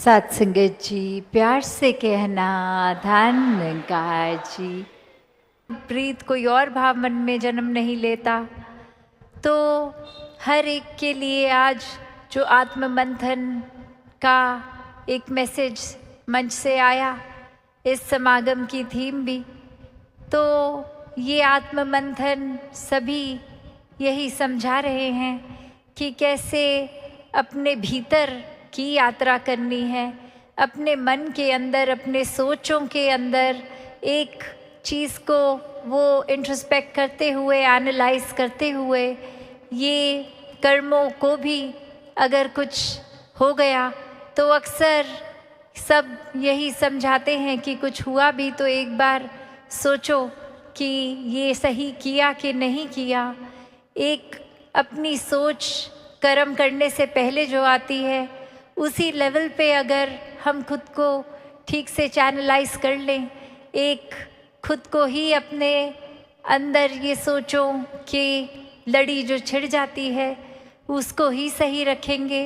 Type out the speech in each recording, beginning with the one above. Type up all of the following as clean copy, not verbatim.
सत्संगत जी, प्यार से कहना धन्यकार जी। प्रीत कोई और भाव मन में जन्म नहीं लेता। तो हर एक के लिए आज जो आत्म मंथन का एक मैसेज मंच से आया, इस समागम की थीम भी, तो ये आत्म मंथन सभी यही समझा रहे हैं कि कैसे अपने भीतर की यात्रा करनी है, अपने मन के अंदर, अपने सोचों के अंदर एक चीज़ को वो इंट्रोस्पेक्ट करते हुए, एनालाइज करते हुए, ये कर्मों को भी अगर कुछ हो गया तो अक्सर सब यही समझाते हैं कि कुछ हुआ भी तो एक बार सोचो कि ये सही किया कि नहीं किया। एक अपनी सोच कर्म करने से पहले जो आती है, उसी लेवल पे अगर हम खुद को ठीक से चैनलाइज कर लें, एक खुद को ही अपने अंदर ये सोचो कि लड़ी जो छिड़ जाती है उसको ही सही रखेंगे,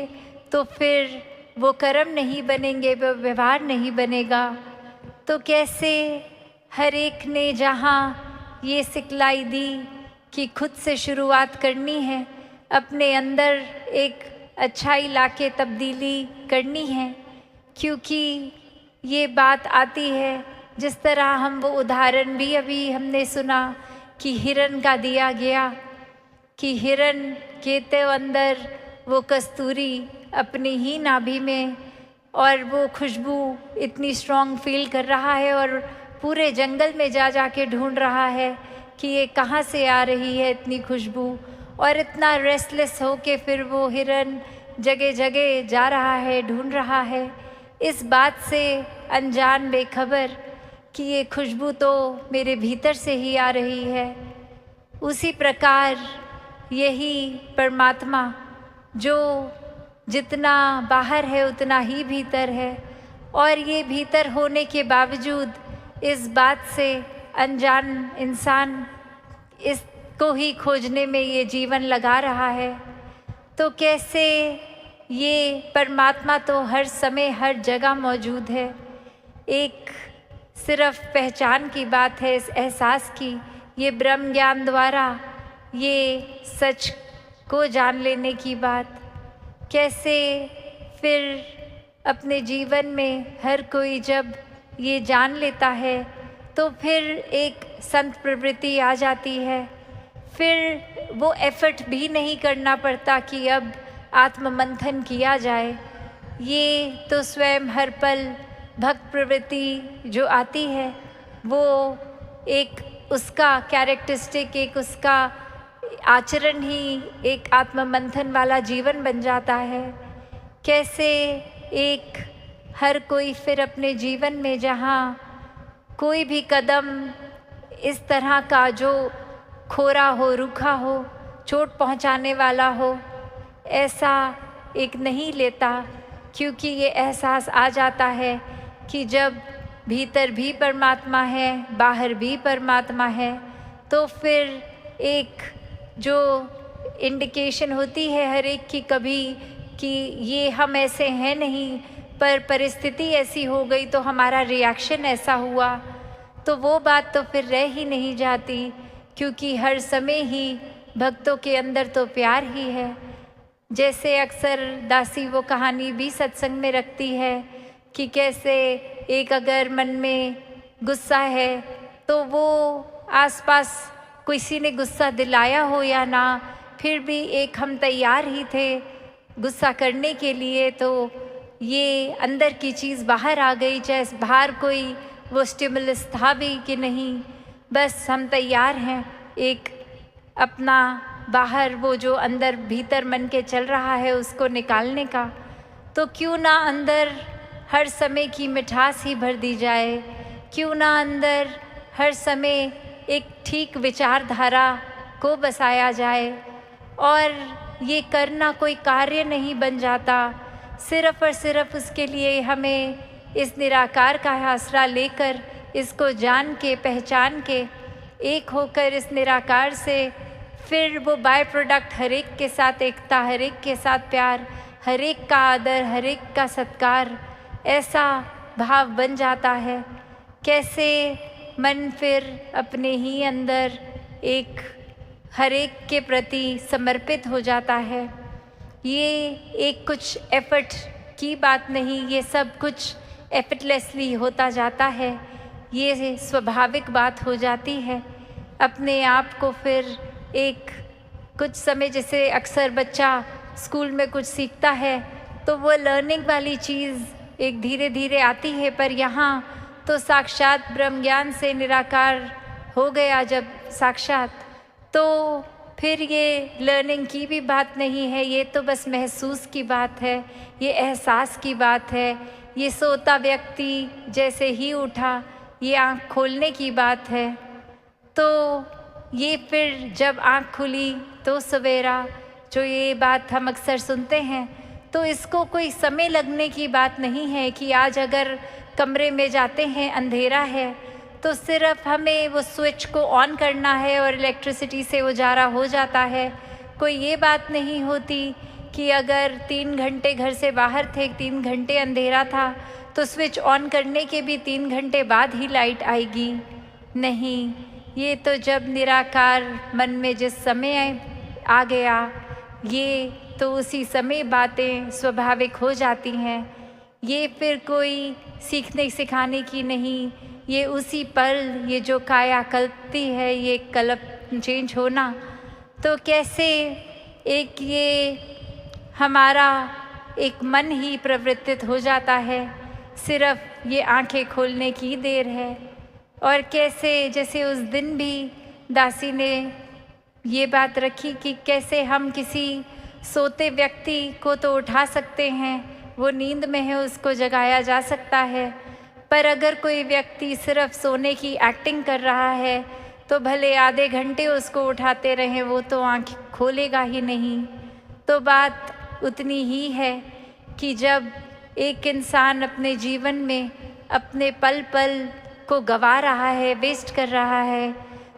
तो फिर वो कर्म नहीं बनेंगे, वो व्यवहार नहीं बनेगा। तो कैसे हर एक ने जहाँ ये सिखलाई दी कि खुद से शुरुआत करनी है, अपने अंदर एक अच्छाई लाके तब्दीली करनी है, क्योंकि ये बात आती है जिस तरह हम वो उदाहरण भी अभी हमने सुना कि हिरन का दिया गया कि हिरन के तो अंदर वो कस्तूरी अपनी ही नाभि में, और वो खुशबू इतनी स्ट्रॉन्ग फील कर रहा है और पूरे जंगल में जा के ढूंढ रहा है कि ये कहाँ से आ रही है इतनी खुशबू, और इतना रेस्टलेस हो के फिर वो हिरन जगह जगह जा रहा है, ढूंढ रहा है, इस बात से अनजान बेखबर कि ये खुशबू तो मेरे भीतर से ही आ रही है। उसी प्रकार यही परमात्मा जो जितना बाहर है उतना ही भीतर है, और ये भीतर होने के बावजूद इस बात से अनजान इंसान इसको ही खोजने में ये जीवन लगा रहा है। तो कैसे ये परमात्मा तो हर समय हर जगह मौजूद है, एक सिर्फ पहचान की बात है, इस एहसास की, ये ब्रह्म ज्ञान द्वारा ये सच को जान लेने की बात। कैसे फिर अपने जीवन में हर कोई जब ये जान लेता है तो फिर एक संत प्रवृत्ति आ जाती है, फिर वो एफर्ट भी नहीं करना पड़ता कि अब आत्म मंथन किया जाए। ये तो स्वयं हर पल भक्त प्रवृत्ति जो आती है वो एक उसका कैरेक्टरिस्टिक, एक उसका आचरण ही एक आत्म मंथन वाला जीवन बन जाता है। कैसे एक हर कोई फिर अपने जीवन में जहाँ कोई भी कदम इस तरह का जो खोरा हो, रूखा हो, चोट पहुंचाने वाला हो, ऐसा एक नहीं लेता, क्योंकि ये एहसास आ जाता है कि जब भीतर भी परमात्मा है, बाहर भी परमात्मा है, तो फिर एक जो इंडिकेशन होती है हर एक की कभी कि ये हम ऐसे हैं नहीं, पर परिस्थिति ऐसी हो गई तो हमारा रिएक्शन ऐसा हुआ, तो वो बात तो फिर रह ही नहीं जाती, क्योंकि हर समय ही भक्तों के अंदर तो प्यार ही है। जैसे अक्सर दासी वो कहानी भी सत्संग में रखती है कि कैसे एक अगर मन में गुस्सा है तो वो आसपास किसी ने गुस्सा दिलाया हो या ना, फिर भी एक हम तैयार ही थे गुस्सा करने के लिए, तो ये अंदर की चीज़ बाहर आ गई, चाहे बाहर कोई वो स्टिमुलस था भी कि नहीं, बस हम तैयार हैं एक अपना बाहर वो जो अंदर भीतर मन के चल रहा है उसको निकालने का। तो क्यों ना अंदर हर समय की मिठास ही भर दी जाए, क्यों ना अंदर हर समय एक ठीक विचारधारा को बसाया जाए, और ये करना कोई कार्य नहीं बन जाता, सिर्फ़ और सिर्फ उसके लिए हमें इस निराकार का आसरा लेकर, इसको जान के पहचान के एक होकर इस निराकार से फिर वो बाय प्रोडक्ट हर एक के साथ एकता, हर एक के साथ प्यार, हर एक का आदर, हर एक का सत्कार, ऐसा भाव बन जाता है। कैसे मन फिर अपने ही अंदर एक हर एक के प्रति समर्पित हो जाता है। ये एक कुछ एफर्ट की बात नहीं, ये सब कुछ एफर्टलेसली होता जाता है। ये स्वाभाविक बात हो जाती है। अपने आप को फिर एक कुछ समय, जैसे अक्सर बच्चा स्कूल में कुछ सीखता है तो वो लर्निंग वाली चीज़ एक धीरे धीरे आती है, पर यहाँ तो साक्षात ब्रह्म ज्ञान से निराकार हो गया जब साक्षात, तो फिर ये लर्निंग की भी बात नहीं है, ये तो बस महसूस की बात है, ये एहसास की बात है। ये सोता व्यक्ति जैसे ही उठा, ये आँख खोलने की बात है। तो ये फिर जब आँख खुली तो सवेरा, जो ये बात हम अक्सर सुनते हैं, तो इसको कोई समय लगने की बात नहीं है कि आज अगर कमरे में जाते हैं अंधेरा है तो सिर्फ हमें वो स्विच को ऑन करना है और इलेक्ट्रिसिटी से उजाला हो जाता है। कोई ये बात नहीं होती कि अगर 3 घंटे घर से बाहर थे, 3 घंटे अंधेरा था, तो स्विच ऑन करने के भी 3 घंटे बाद ही लाइट आएगी। नहीं, ये तो जब निराकार मन में जिस समय आ गया, ये तो उसी समय बातें स्वाभाविक हो जाती हैं। ये फिर कोई सीखने सिखाने की नहीं, ये उसी पल, ये जो काया कल्पती है, ये कल्प चेंज होना, तो कैसे एक ये हमारा एक मन ही प्रवृत्तित हो जाता है, सिर्फ ये आंखें खोलने की देर है। और कैसे जैसे उस दिन भी दासी ने ये बात रखी कि कैसे हम किसी सोते व्यक्ति को तो उठा सकते हैं, वो नींद में है, उसको जगाया जा सकता है, पर अगर कोई व्यक्ति सिर्फ सोने की एक्टिंग कर रहा है तो भले आधे घंटे उसको उठाते रहें, वो तो आँख खोलेगा ही नहीं। तो बात उतनी ही है कि जब एक इंसान अपने जीवन में अपने पल पल को गवा रहा है, वेस्ट कर रहा है,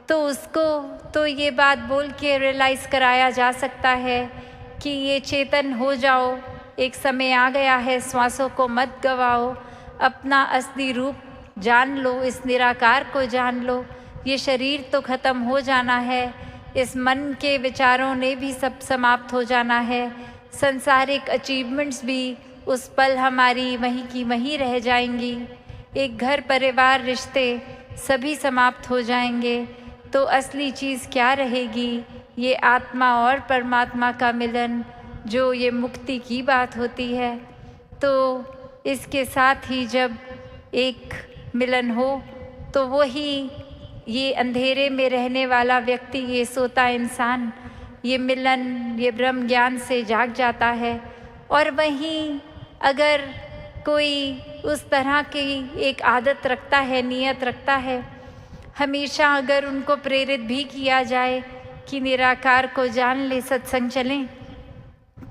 तो उसको तो ये बात बोल के रियलाइज़ कराया जा सकता है कि ये चेतन हो जाओ, एक समय आ गया है, श्वासों को मत गवाओ, अपना असली रूप जान लो, इस निराकार को जान लो। ये शरीर तो ख़त्म हो जाना है, इस मन के विचारों ने भी सब समाप्त हो जाना है, संसारिक अचीवमेंट्स भी उस पल हमारी वहीं की वहीं रह जाएंगी, एक घर परिवार रिश्ते सभी समाप्त हो जाएंगे। तो असली चीज़ क्या रहेगी? ये आत्मा और परमात्मा का मिलन, जो ये मुक्ति की बात होती है। तो इसके साथ ही जब एक मिलन हो तो वही ये अंधेरे में रहने वाला व्यक्ति, ये सोता इंसान, ये मिलन, ये ब्रह्म ज्ञान से जाग जाता है। और वहीं अगर कोई उस तरह की एक आदत रखता है, नियत रखता है, हमेशा अगर उनको प्रेरित भी किया जाए कि निराकार को जान ले, सत्संग चलें,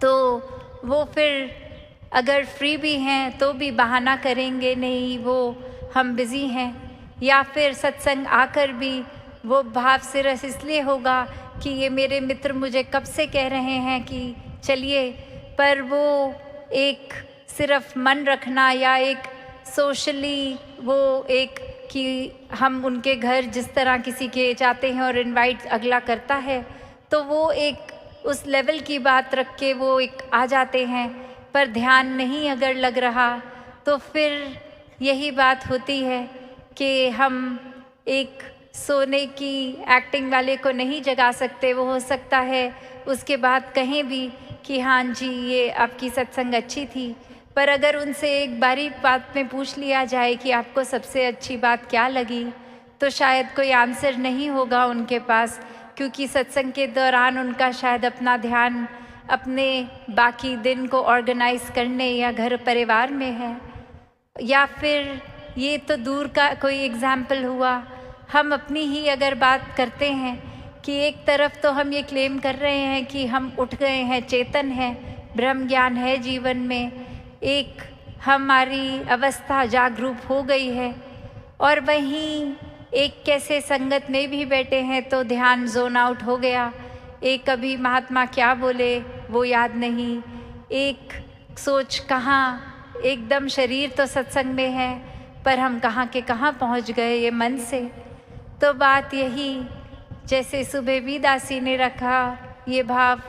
तो वो फिर अगर फ्री भी हैं तो भी बहाना करेंगे, नहीं वो हम बिज़ी हैं, या फिर सत्संग आकर भी वो भाव सिर्फ इसलिए होगा कि ये मेरे मित्र मुझे कब से कह रहे हैं कि चलिए, पर वो एक सिर्फ मन रखना या एक सोशली वो एक कि हम उनके घर जिस तरह किसी के जाते हैं और इनवाइट अगला करता है, तो वो एक उस लेवल की बात रख के वो एक आ जाते हैं, पर ध्यान नहीं अगर लग रहा तो फिर यही बात होती है कि हम एक सोने की एक्टिंग वाले को नहीं जगा सकते। वो हो सकता है उसके बाद कहें भी कि हाँ जी ये आपकी सत्संग अच्छी थी, पर अगर उनसे एक बारी बात में पूछ लिया जाए कि आपको सबसे अच्छी बात क्या लगी, तो शायद कोई आंसर नहीं होगा उनके पास, क्योंकि सत्संग के दौरान उनका शायद अपना ध्यान अपने बाकी दिन को ऑर्गेनाइज करने या घर परिवार में है। या फिर ये तो दूर का कोई एग्जाम्पल हुआ, हम अपनी ही अगर बात करते हैं कि एक तरफ तो हम ये क्लेम कर रहे हैं कि हम उठ गए हैं, चेतन हैं, ब्रह्म ज्ञान है जीवन में, एक हमारी अवस्था जागरूक हो गई है, और वहीं एक कैसे संगत में भी बैठे हैं तो ध्यान जोन आउट हो गया, एक कभी महात्मा क्या बोले वो याद नहीं, एक सोच कहाँ एकदम शरीर तो सत्संग में है, पर हम कहाँ के कहाँ पहुँच गए ये मन से। तो बात यही, जैसे सुबह वीदासी ने रखा ये भाव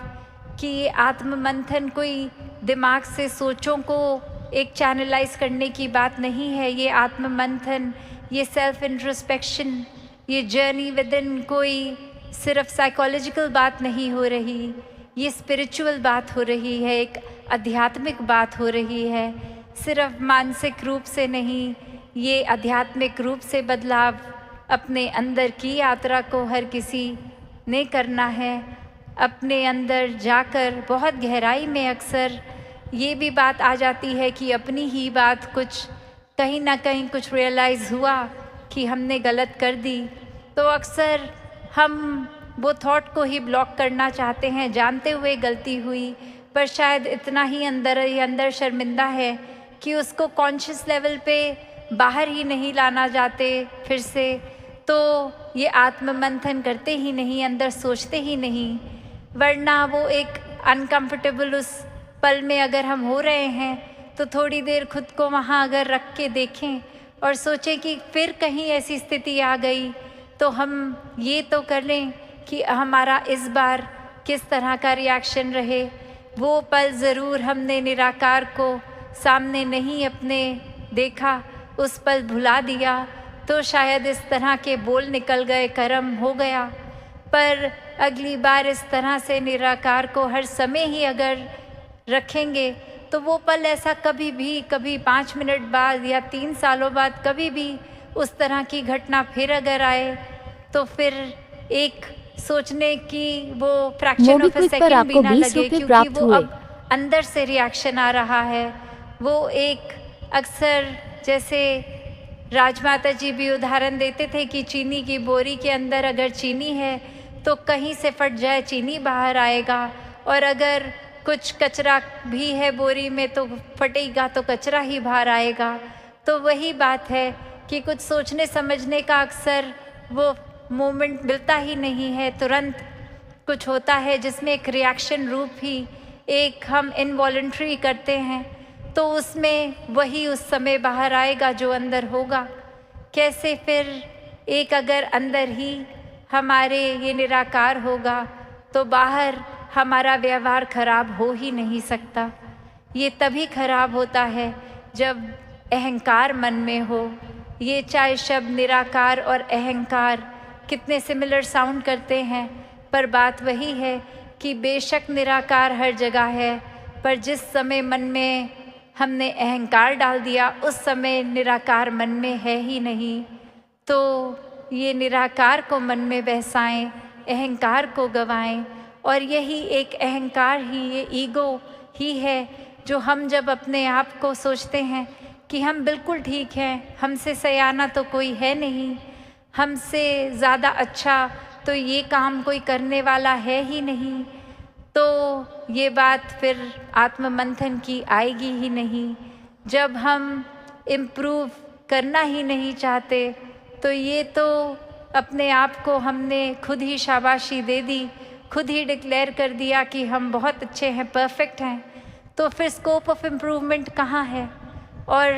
कि ये आत्म मंथन कोई दिमाग से सोचों को एक चैनलाइज करने की बात नहीं है। ये आत्म मंथन, ये सेल्फ इंट्रोस्पेक्शन, ये जर्नी विद इन कोई सिर्फ साइकोलॉजिकल बात नहीं हो रही, ये स्पिरिचुअल बात हो रही है, एक आध्यात्मिक बात हो रही है। सिर्फ मानसिक रूप से नहीं, ये आध्यात्मिक रूप से बदलाव अपने अंदर की यात्रा को हर किसी ने करना है। अपने अंदर जाकर बहुत गहराई में अक्सर ये भी बात आ जाती है कि अपनी ही बात कुछ कहीं ना कहीं कुछ रियलाइज़ हुआ कि हमने गलत कर दी, तो अक्सर हम वो थॉट को ही ब्लॉक करना चाहते हैं, जानते हुए गलती हुई, पर शायद इतना ही अंदर शर्मिंदा है कि उसको कॉन्शियस लेवल पे बाहर ही नहीं लाना चाहते फिर से। तो ये आत्म मंथन करते ही नहीं, अंदर सोचते ही नहीं, वरना वो एक अनकंफर्टेबल उस पल में अगर हम हो रहे हैं तो थोड़ी देर खुद को वहाँ अगर रख के देखें और सोचें कि फिर कहीं ऐसी स्थिति आ गई तो हम ये तो कर लें कि हमारा इस बार किस तरह का रिएक्शन रहे। वो पल ज़रूर हमने निराकार को सामने नहीं अपने देखा, उस पल भुला दिया तो शायद इस तरह के बोल निकल गए, कर्म हो गया। पर अगली बार इस तरह से निराकार को हर समय ही अगर रखेंगे तो वो पल ऐसा कभी भी, कभी 5 मिनट बाद या 3 सालों बाद कभी भी उस तरह की घटना फिर अगर आए तो फिर एक सोचने की वो फ्रैक्शन ऑफ अ सेकंड भी ना लगे, क्योंकि वो अब अंदर से रिएक्शन आ रहा है। वो एक अक्सर जैसे राजमाता जी भी उदाहरण देते थे कि चीनी की बोरी के अंदर अगर चीनी है तो कहीं से फट जाए चीनी बाहर आएगा, और अगर कुछ कचरा भी है बोरी में तो फटेगा तो कचरा ही बाहर आएगा। तो वही बात है कि कुछ सोचने समझने का अक्सर वो मोमेंट मिलता ही नहीं है, तुरंत कुछ होता है जिसमें एक रिएक्शन रूप ही एक हम इनवॉलंटरी करते हैं, तो उसमें वही उस समय बाहर आएगा जो अंदर होगा। कैसे फिर एक अगर अंदर ही हमारे ये निराकार होगा तो बाहर हमारा व्यवहार खराब हो ही नहीं सकता। ये तभी खराब होता है जब अहंकार मन में हो। ये चाहे शब्द निराकार और अहंकार कितने सिमिलर साउंड करते हैं, पर बात वही है कि बेशक निराकार हर जगह है, पर जिस समय मन में हमने अहंकार डाल दिया उस समय निराकार मन में है ही नहीं। तो ये निराकार को मन में बहसाएं, अहंकार को गवाएं, और यही एक अहंकार ही, ये ईगो ही है जो हम जब अपने आप को सोचते हैं कि हम बिल्कुल ठीक हैं, हमसे सयाना तो कोई है नहीं, हमसे ज़्यादा अच्छा तो ये काम कोई करने वाला है ही नहीं, तो ये बात फिर आत्म मंथन की आएगी ही नहीं। जब हम इम्प्रूव करना ही नहीं चाहते तो ये तो अपने आप को हमने खुद ही शाबाशी दे दी, खुद ही डिक्लेयर कर दिया कि हम बहुत अच्छे हैं, परफेक्ट हैं, तो फिर स्कोप ऑफ इम्प्रूवमेंट कहाँ है। और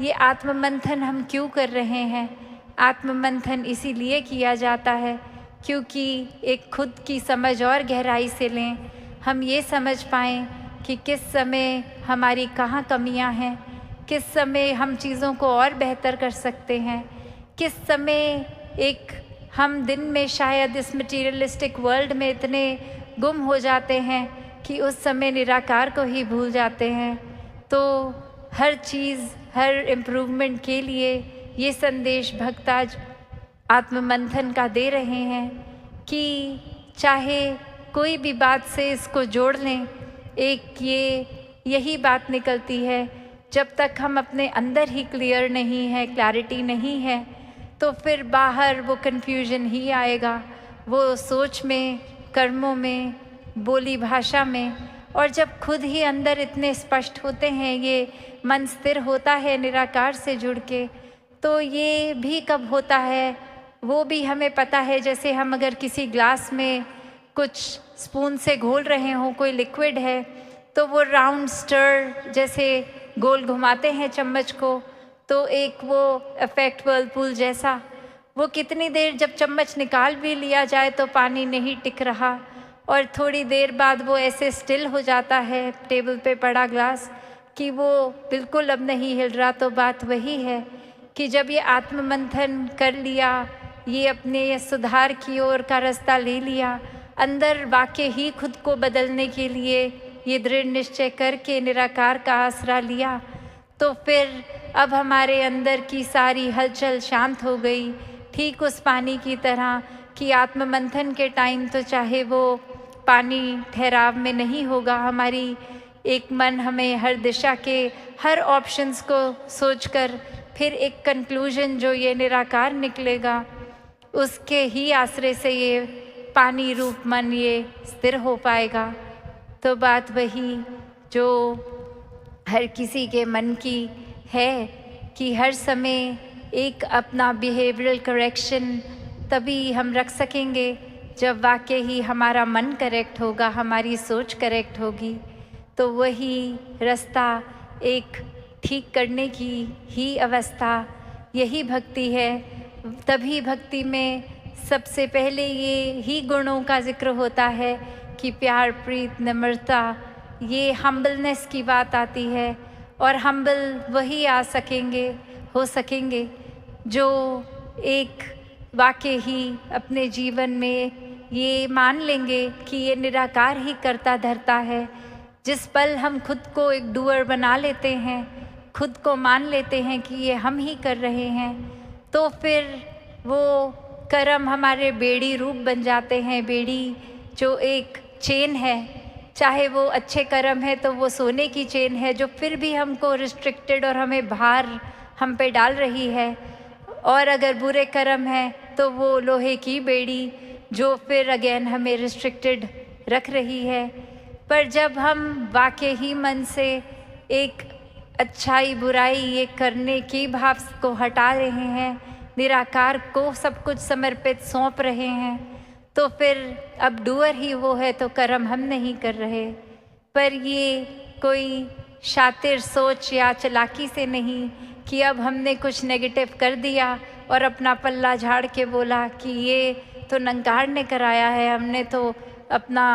ये आत्म मंथन हम क्यों कर रहे हैं? आत्म मंथन इसीलिए किया जाता है क्योंकि एक खुद की समझ और गहराई से लें, हम ये समझ पाएँ कि किस समय हमारी कहाँ कमियाँ हैं, किस समय हम चीज़ों को और बेहतर कर सकते हैं, किस समय एक हम दिन में शायद इस मटीरियलिस्टिक वर्ल्ड में इतने गुम हो जाते हैं कि उस समय निराकार को ही भूल जाते हैं। तो हर चीज़, हर इम्प्रूवमेंट के लिए ये संदेश भक्त आज आत्ममंथन का दे रहे हैं कि चाहे कोई भी बात से इसको जोड़ लें, एक यही बात निकलती है, जब तक हम अपने अंदर ही क्लियर नहीं है, क्लैरिटी नहीं है, तो फिर बाहर वो कन्फ्यूजन ही आएगा, वो सोच में, कर्मों में, बोली भाषा में। और जब खुद ही अंदर इतने स्पष्ट होते हैं, ये मन स्थिर होता है निराकार से जुड़ के, तो ये भी कब होता है वो भी हमें पता है। जैसे हम अगर किसी ग्लास में कुछ स्पून से घोल रहे हों, कोई लिक्विड है, तो वो राउंड स्टर जैसे गोल घुमाते हैं चम्मच को तो एक वो इफेक्ट व्हर्लपूल जैसा, वो कितनी देर जब चम्मच निकाल भी लिया जाए तो पानी नहीं टिक रहा और थोड़ी देर बाद वो ऐसे स्टिल हो जाता है टेबल पे पड़ा ग्लास कि वो बिल्कुल अब नहीं हिल रहा। तो बात वही है कि जब ये आत्ममंथन कर लिया, ये अपने सुधार की ओर का रास्ता ले लिया, अंदर वाकई ही खुद को बदलने के लिए ये दृढ़ निश्चय करके निराकार का आसरा लिया, तो फिर अब हमारे अंदर की सारी हलचल शांत हो गई। ठीक उस पानी की तरह कि आत्ममंथन के टाइम तो चाहे वो पानी ठहराव में नहीं होगा, हमारी एक मन हमें हर दिशा के हर ऑप्शंस को सोचकर फिर एक कंक्लूजन जो ये निराकार निकलेगा, उसके ही आश्रय से ये पानी रूप मन ये स्थिर हो पाएगा। तो बात वही जो हर किसी के मन की है कि हर समय एक अपना बिहेवियरल करेक्शन तभी हम रख सकेंगे जब वाकई ही हमारा मन करेक्ट होगा, हमारी सोच करेक्ट होगी। तो वही रास्ता एक ठीक करने की ही अवस्था, यही भक्ति है। तभी भक्ति में सबसे पहले ये ही गुणों का जिक्र होता है कि प्यार, प्रीत, नम्रता, ये हम्बलनेस की बात आती है। और हम्बल वही हो सकेंगे जो एक वाकई ही अपने जीवन में ये मान लेंगे कि ये निराकार ही करता धरता है। जिस पल हम खुद को एक डूअर बना लेते हैं, खुद को मान लेते हैं कि ये हम ही कर रहे हैं, तो फिर वो कर्म हमारे बेड़ी रूप बन जाते हैं। बेड़ी जो एक चेन है, चाहे वो अच्छे कर्म है तो वो सोने की चेन है जो फिर भी हमको रिस्ट्रिक्टेड और हमें भार हम पे डाल रही है, और अगर बुरे कर्म है तो वो लोहे की बेड़ी जो फिर अगेन हमें रिस्ट्रिक्टेड रख रही है। पर जब हम वाकई ही मन से एक अच्छाई बुराई ये करने की भाव को हटा रहे हैं, निराकार को सब कुछ समर्पित सौंप रहे हैं, तो फिर अब डूअर ही वो है तो कर्म हम नहीं कर रहे। पर ये कोई शातिर सोच या चालाकी से नहीं कि अब हमने कुछ नेगेटिव कर दिया और अपना पल्ला झाड़ के बोला कि ये तो नंकार ने कराया है, हमने तो अपना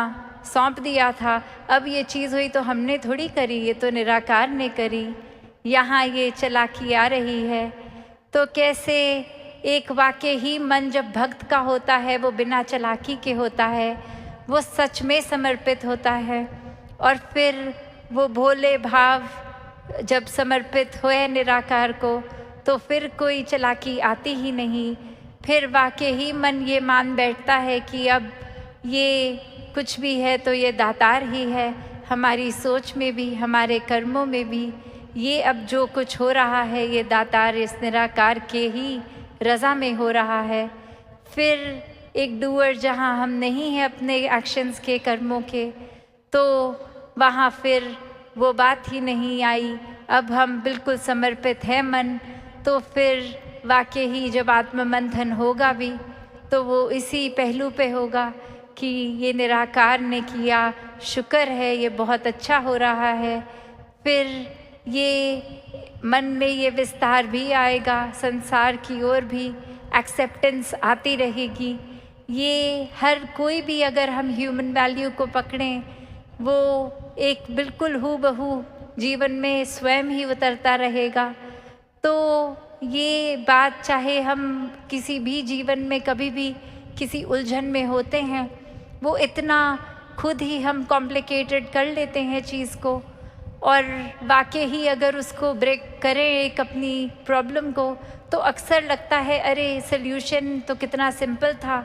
सौंप दिया था, अब ये चीज़ हुई तो हमने थोड़ी करी, ये तो निराकार ने करी। यहाँ ये चालाकी आ रही है। तो कैसे एक वाकई ही मन जब भक्त का होता है वो बिना चालाकी के होता है, वो सच में समर्पित होता है, और फिर वो भोले भाव जब समर्पित हुए निराकार को तो फिर कोई चालाकी आती ही नहीं। फिर वाकई ही मन ये मान बैठता है कि अब ये कुछ भी है तो ये दातार ही है, हमारी सोच में भी हमारे कर्मों में भी ये अब जो कुछ हो रहा है ये दातार इस निराकार के ही रज़ा में हो रहा है। फिर एक डूअर जहाँ हम नहीं हैं अपने एक्शंस के, कर्मों के, तो वहाँ फिर वो बात ही नहीं आई। अब हम बिल्कुल समर्पित हैं मन, तो फिर वाकई ही जब आत्ममंथन होगा भी तो वो इसी पहलू पे होगा कि ये निराकार ने किया, शुक्र है, ये बहुत अच्छा हो रहा है। फिर ये मन में ये विस्तार भी आएगा, संसार की ओर भी एक्सेप्टेंस आती रहेगी। ये हर कोई भी अगर हम ह्यूमन वैल्यू को पकड़ें, वो एक बिल्कुल हूबहू जीवन में स्वयं ही उतरता रहेगा। तो ये बात चाहे हम किसी भी जीवन में कभी भी किसी उलझन में होते हैं, वो इतना खुद ही हम कॉम्प्लिकेटेड कर लेते हैं चीज़ को, और वाकई ही अगर उसको ब्रेक करें एक अपनी प्रॉब्लम को, तो अक्सर लगता है अरे सल्यूशन तो कितना सिंपल था,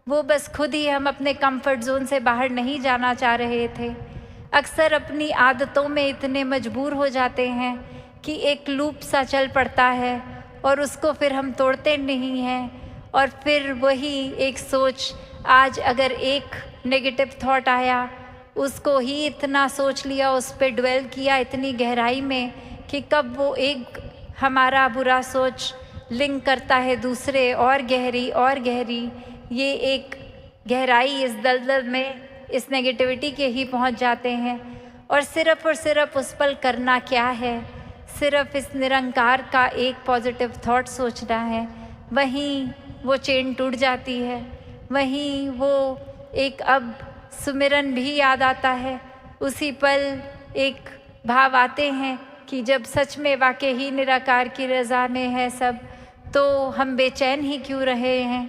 वो बस खुद ही हम अपने कंफर्ट जोन से बाहर नहीं जाना चाह रहे थे। अक्सर अपनी आदतों में इतने मजबूर हो जाते हैं कि एक लूप सा चल पड़ता है और उसको फिर हम तोड़ते नहीं हैं, और फिर वही एक सोच, आज अगर एक नेगेटिव थॉट आया उसको ही इतना सोच लिया, उस पर ड्वेल किया इतनी गहराई में कि कब वो एक हमारा बुरा सोच लिंक करता है दूसरे और गहरी, ये एक गहराई इस दलदल में इस नेगेटिविटी के ही पहुंच जाते हैं। और सिर्फ उस पल करना क्या है, सिर्फ इस निरंकार का एक पॉजिटिव थॉट सोचना है, वहीं वो चेन टूट जाती है, वहीं वो एक अब सुमिरन भी याद आता है। उसी पल एक भाव आते हैं कि जब सच में वाकई ही निराकार की रज़ा में है सब, तो हम बेचैन ही क्यों रहे हैं।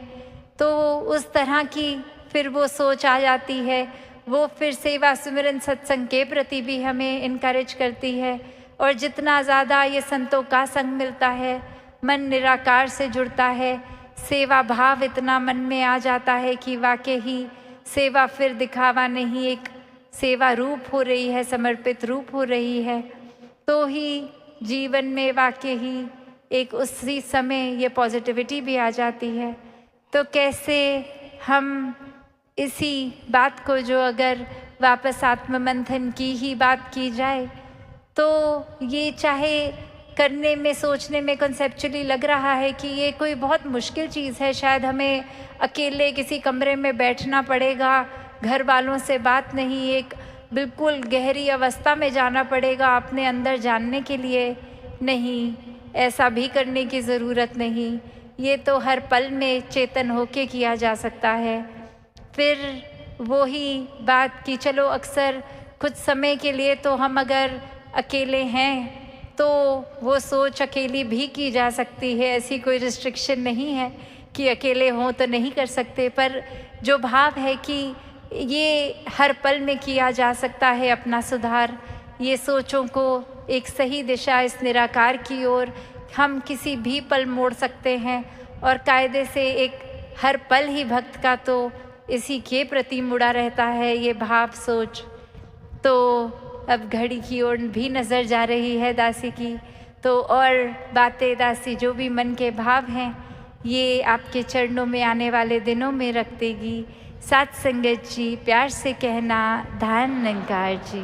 तो उस तरह की फिर वो सोच आ जाती है। वो फिर सेवा सुमिरन सत्संग के प्रति भी हमें इनकरेज करती है। और जितना ज़्यादा ये संतों का संग मिलता है, मन निराकार से जुड़ता है, सेवा भाव इतना मन में आ जाता है कि वाकई ही सेवा फिर दिखावा नहीं, एक सेवा रूप हो रही है, समर्पित रूप हो रही है। तो ही जीवन में वाकई ही एक उसी समय ये पॉजिटिविटी भी आ जाती है। तो कैसे हम इसी बात को, जो अगर वापस आत्ममंथन की ही बात की जाए, तो ये चाहे करने में, सोचने में कॉन्सेप्चुअली लग रहा है कि ये कोई बहुत मुश्किल चीज़ है, शायद हमें अकेले किसी कमरे में बैठना पड़ेगा, घर वालों से बात नहीं, एक बिल्कुल गहरी अवस्था में जाना पड़ेगा अपने अंदर जानने के लिए। नहीं, ऐसा भी करने की ज़रूरत नहीं, ये तो हर पल में चेतन होके किया जा सकता है। फिर वही बात कि चलो अक्सर कुछ समय के लिए तो हम अगर अकेले हैं तो वो सोच अकेली भी की जा सकती है, ऐसी कोई रिस्ट्रिक्शन नहीं है कि अकेले हों तो नहीं कर सकते। पर जो भाव है कि ये हर पल में किया जा सकता है अपना सुधार, ये सोचों को एक सही दिशा इस निराकार की ओर हम किसी भी पल मोड़ सकते हैं। और कायदे से एक हर पल ही भक्त का तो इसी के प्रति मुड़ा रहता है ये भाव सोच। तो अब घड़ी की ओर भी नज़र जा रही है दासी की, तो और बातें दासी जो भी मन के भाव हैं ये आपके चरणों में आने वाले दिनों में रख देगी। साथ संगत जी, प्यार से कहना, धन निरंकार जी।